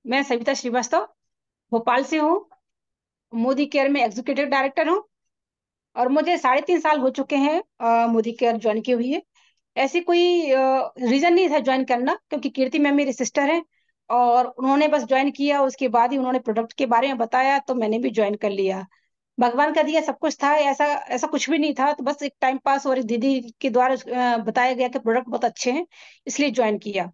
मैं सविता श्रीवास्तव भोपाल से हूँ। मोदी केयर में एग्जीक्यूटिव डायरेक्टर हूँ। और मुझे 3.5 साल हो चुके हैं मोदी केयर ज्वाइन किए हुए। ऐसी कोई रीजन नहीं था ज्वाइन करना, क्योंकि कीर्ति मैम मेरी सिस्टर है और उन्होंने बस ज्वाइन किया। उसके बाद ही उन्होंने प्रोडक्ट के बारे में बताया तो मैंने भी ज्वाइन कर लिया। भगवान का दिया सब कुछ था, ऐसा ऐसा कुछ भी नहीं था। तो बस एक टाइम पास और एक दीदी के द्वारा बताया गया कि प्रोडक्ट बहुत अच्छे हैं, इसलिए ज्वाइन किया।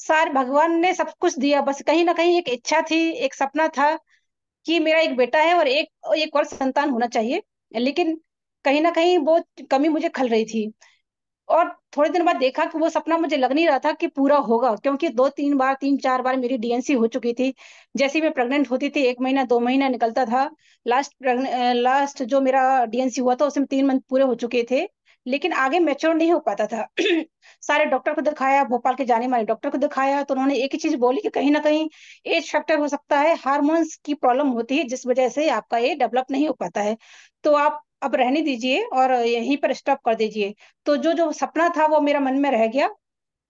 सारे भगवान ने सब कुछ दिया, बस कहीं ना कहीं एक इच्छा थी, एक सपना था कि मेरा एक बेटा है और एक और संतान होना चाहिए। लेकिन कहीं ना कहीं वो कमी मुझे खल रही थी। और थोड़े दिन बाद देखा कि वो सपना मुझे लग नहीं रहा था कि पूरा होगा, क्योंकि 2-3 बार 3-4 बार मेरी डीएनसी हो चुकी थी। जैसे ही मैं प्रेग्नेंट होती थी, 1 महीना 2 महीना निकलता था। लास्ट जो मेरा डीएनसी हुआ था उसमें 3 मंथ पूरे हो चुके थे, लेकिन आगे मैच्योर नहीं हो पाता था। सारे डॉक्टर को दिखाया, भोपाल के जाने माने डॉक्टर को दिखाया, तो उन्होंने एक ही चीज बोली कि कहीं ना कहीं एज फैक्टर हो सकता है, हार्मोन्स की प्रॉब्लम होती है जिस वजह से आपका ये डेवलप नहीं हो पाता है। तो आप अब रहने दीजिए और यहीं पर स्टॉप कर दीजिए। तो जो जो सपना था वो मेरा मन में रह गया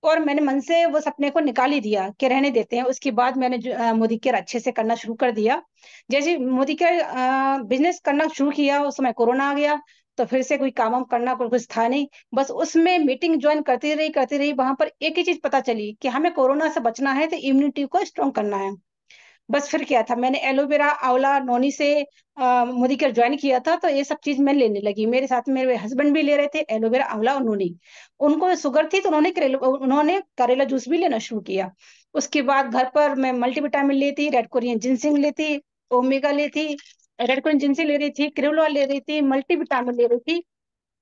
और मैंने मन से वो सपने को निकाल ही दिया कि रहने देते हैं। उसके बाद मैंने मोदी केयर अच्छे से करना शुरू कर दिया। जैसे मोदी केयर बिजनेस करना शुरू किया, उस समय कोरोना आ गया। तो फिर से कोई काम वाम करना कुछ था नहीं। बस उसमें मीटिंग ज्वाइन करती रही। वहां पर एक ही चीज पता चली कि हमें कोरोना से बचना है तो इम्यूनिटी को स्ट्रॉन्ग करना है। बस फिर क्या था, मैंने एलोवेरा आंवला नोनी से मोदी केयर ज्वाइन किया था। तो ये सब चीज मैं लेने लगी, मेरे साथ मेरे हस्बैंड भी ले रहे थे एलोवेरा आंवला और नोनी। उनको शुगर थी तो उन्होंने करेला जूस भी लेना शुरू किया। उसके बाद घर पर मैं मल्टीविटामिन लेती, रेड कोरियन जिंसिंग लेती, ओमेगा लेती, रेड कोरियन जिंसिंग ले रही थी, क्रियोला ले रही थी, मल्टीविटामिन ले रही थी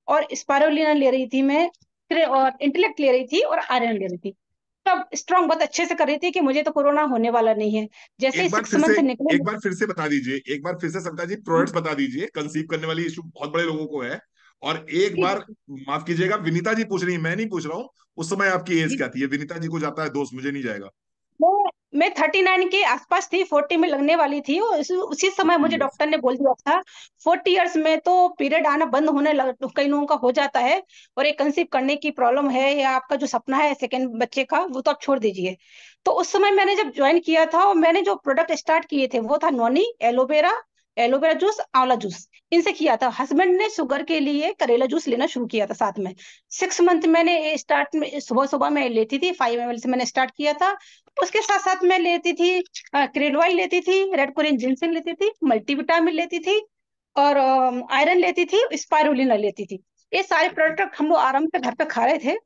और स्पारुलिना ले रही थी मैं, फिर और इंटेलेक्ट ले रही थी और आयरन ले रही थी। तब स्ट्रांग बहुत अच्छे से कर रही थी कि मुझे तो कोरोना होने वाला नहीं है। जैसे ही एक बार 6 मंथ निकले। फिर से बता दीजिए, एक बार फिर से सविता जी प्रोडक्ट्स बता दीजिए। कंसीव करने वाली इशू बहुत बड़े लोगों को है। और एक जी बार, माफ कीजिएगा, विनीता जी पूछ रही है, मैं नहीं पूछ रहा हूँ। उस समय आपकी एज जी। क्या थी? ये विनीता जी को जाता है दोस्त, मुझे नहीं जाएगा। मैं 39 के आसपास थी, 40 में लगने वाली थी। और उसी समय 40 मुझे ईयर्स। डॉक्टर ने बोल दिया था 40 इयर्स में तो पीरियड आना बंद होने लग, तो कई लोगों का हो जाता है। और एक कंसीव करने की प्रॉब्लम है या आपका जो सपना है सेकंड बच्चे का, वो तो आप छोड़ दीजिए। तो उस समय मैंने जब ज्वाइन किया था और मैंने जो प्रोडक्ट स्टार्ट किए थे वो था नोनी, एलोवेरा, एलोवेरा जूस, आंवला जूस, इनसे किया था। हस्बैंड ने शुगर के लिए करेला जूस लेना शुरू किया था साथ में। 6 मंथ मैंने स्टार्ट में सुबह सुबह मैं लेती थी, 5 ml से मैंने स्टार्ट किया था। उसके साथ साथ मैं लेती थी क्रेड ऑयल लेती थी, रेड कोरियन जिंसम लेती थी, मल्टीविटामिन लेती थी और आयरन लेती थी, स्पाइरुलिना लेती थी। ये सारे प्रोडक्ट हम लोग आराम से घर पे खा रहे थे।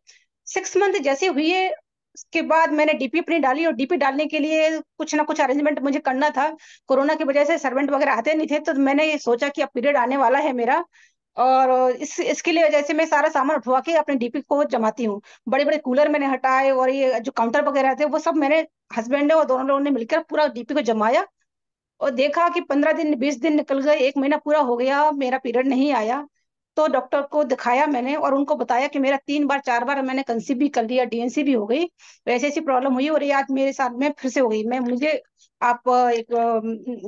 6 मंथ जैसे हुए उसके बाद मैंने डीपी अपनी डाली। और डीपी डालने के लिए कुछ ना कुछ अरेंजमेंट मुझे करना था। कोरोना की वजह से सर्वेंट वगैरह आते नहीं थे, तो मैंने ये सोचा कि अब पीरियड आने वाला है मेरा। और इसके लिए जैसे मैं सारा सामान उठवा के अपने डीपी को जमाती हूँ। बड़े बड़े कूलर मैंने हटाए और ये जो काउंटर वगैरह थे वो सब मैंने, हस्बैंड ने और दोनों लोगों ने मिलकर पूरा डीपी को जमाया। और देखा कि 15 दिन 20 दिन निकल गए, 1 महीना पूरा हो गया, मेरा पीरियड नहीं आया। तो डॉक्टर को दिखाया मैंने और उनको बताया कि मेरा 3 बार 4 बार मैंने कंसीव भी कर लिया, डीएनसी भी हो गई, वैसे ऐसी प्रॉब्लम हुई और ये आज मेरे साथ में फिर से हो गई। मैं मुझे आप एक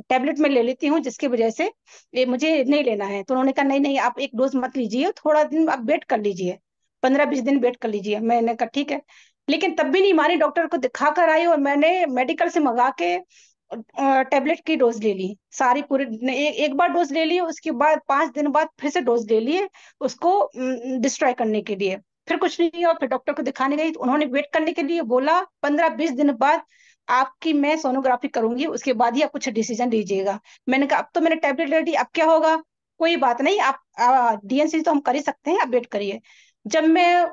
टेबलेट में ले लेती हूँ जिसकी वजह से ये मुझे नहीं लेना है। तो उन्होंने कहा नहीं नहीं, आप एक डोज मत लीजिए, थोड़ा दिन आप वेट कर लीजिए, 15-20 दिन वेट कर लीजिए। मैंने कहा ठीक है। लेकिन तब भी नहीं मानी, डॉक्टर को दिखा कर आई और मैंने मेडिकल से मंगा के टेबलेट की डोज ले ली सारी पूरी। एक बार डोज ले ली, उसके बाद 5 दिन बाद फिर से डोज ले लिए उसको डिस्ट्रॉय करने के लिए। फिर कुछ नहीं हुआ, फिर डॉक्टर को दिखाने गई तो उन्होंने वेट करने के लिए बोला, 15-20 दिन बाद आपकी मैं सोनोग्राफी करूंगी, उसके बाद ही आप कुछ डिसीजन लीजिएगा। मैंने कहा अब तो मैंने टेबलेट ले ली, अब क्या होगा? कोई बात नहीं, आप डीएनसी तो हम कर ही सकते हैं, आप वेट करिए। जब मैं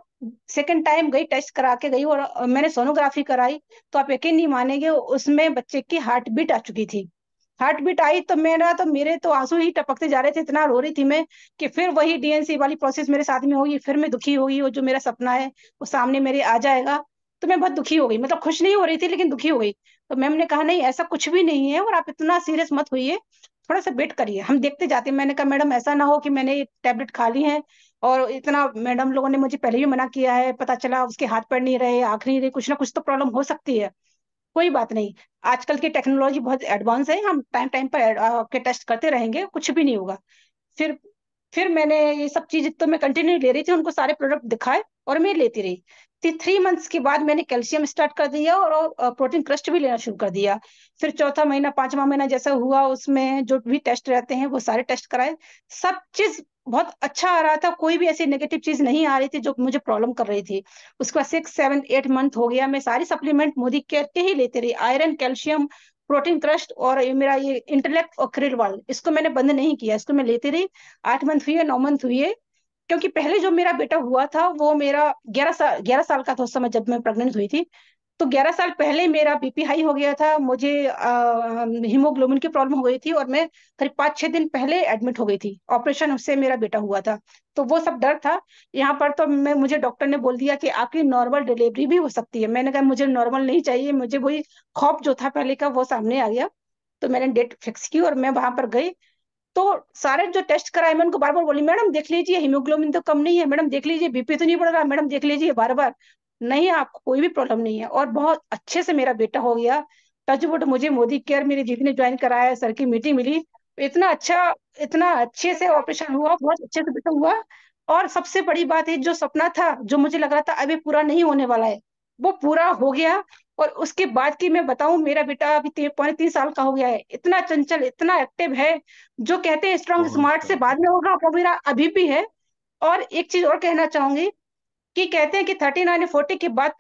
सेकंड टाइम गई, टेस्ट करा के गई और मैंने सोनोग्राफी कराई, तो आप यकीन नहीं मानेंगे, उसमें बच्चे की हार्ट बीट आ चुकी थी। हार्ट बीट आई तो मेरे तो आंसू ही टपकते जा रहे थे, इतना रो रही थी मैं कि फिर वही डीएनसी वाली प्रोसेस मेरे साथ में होगी, फिर मैं दुखी होगी, वो जो मेरा सपना है वो सामने मेरे आ जाएगा। तो मैं बहुत दुखी हो गई, मतलब खुश नहीं हो रही थी लेकिन दुखी हो गई। तो मैम ने कहा नहीं ऐसा कुछ भी नहीं है और आप इतना सीरियस मत होइए, थोड़ा सा वेट करिए, हम देखते जाते हैं। मैंने कहा मैडम ऐसा ना हो कि मैंने टैबलेट खा ली है और इतना, मैडम लोगों ने मुझे पहले ही मना किया है, पता चला उसके हाथ पैर नहीं रहे, आंख नहीं रही, कुछ ना कुछ तो प्रॉब्लम हो सकती है। कोई बात नहीं, आजकल की टेक्नोलॉजी बहुत एडवांस है, हम टाइम टाइम पर के टेस्ट करते रहेंगे, कुछ भी नहीं होगा। फिर फिर मैंने ये सब चीज तो मैं कंटिन्यू ले रही थी, उनको सारे प्रोडक्ट दिखाए और मैं लेती रही। 3 मंथ्स के बाद मैंने कैल्शियम स्टार्ट कर दिया और प्रोटीन क्रस्ट भी लेना शुरू कर दिया। फिर चौथा महीना, 5वां महीना जैसा हुआ, उसमें जो भी टेस्ट रहते हैं वो सारे टेस्ट कराए। सब चीज बहुत अच्छा आ रहा था, कोई भी ऐसी नेगेटिव चीज नहीं आ रही थी जो मुझे प्रॉब्लम कर रही थी। उसके बाद 6 7 8 मंथ हो गया, मैं सारी सप्लीमेंट मोदी केयर के ही लेते रही, आयरन, कैल्शियम, प्रोटीन क्रस्ट और ये मेरा ये इंटेलेक्ट और क्रिलवाल, इसको मैंने बंद नहीं किया, इसको मैं लेती रही। 8 मंथ हुए, 9 मंथ हुए। क्योंकि पहले जो मेरा बेटा हुआ था वो मेरा 11 साल का था उस समय जब मैं प्रेग्नेंट हुई थी। तो 11 साल पहले मेरा बीपी हाई हो गया था, मुझे हीमोग्लोबिन की प्रॉब्लम हो गई थी, और मैं करीब 5 6 दिन पहले एडमिट हो गई थी, ऑपरेशन से मेरा बेटा हुआ था। तो वो सब डर था। यहाँ पर तो मुझे डॉक्टर ने बोल दिया कि आपकी नॉर्मल डिलीवरी भी हो सकती है। मैंने कहा मुझे नॉर्मल नहीं चाहिए, मुझे वही खौफ जो था पहले का वो सामने आ गया। तो मैंने डेट फिक्स की और मैं वहां पर गई। तो सारे जो टेस्ट कराए मैं उनको बार बार बोली, मैडम देख लीजिए हीमोग्लोबिन तो कम नहीं है, मैडम देख लीजिए बीपी तो नहीं बढ़ रहा, मैडम देख लीजिए बार बार। नहीं, आपको कोई भी प्रॉब्लम नहीं है, और बहुत अच्छे से मेरा बेटा हो गया। टचवुड, मुझे मोदी केयर मेरी दीदी ने ज्वाइन कराया, सर की मीटिंग मिली, इतना अच्छा, इतना अच्छे से ऑपरेशन हुआ, बहुत अच्छे से बेटा हुआ। और सबसे बड़ी बात है, जो सपना था, जो मुझे लग रहा था अभी पूरा नहीं होने वाला है, वो पूरा हो गया। और उसके बाद की मैं बताऊं, मेरा बेटा अभी 3 पौने 3 साल का हो गया है, इतना चंचल, इतना एक्टिव है। जो कहते हैं स्ट्रांग बहुत स्मार्ट से अच्छा। बाद में होगा, वो मेरा अभी भी है। और एक चीज और कहना चाहूंगी, कि कहते हैं कि 39 या 40 के बाद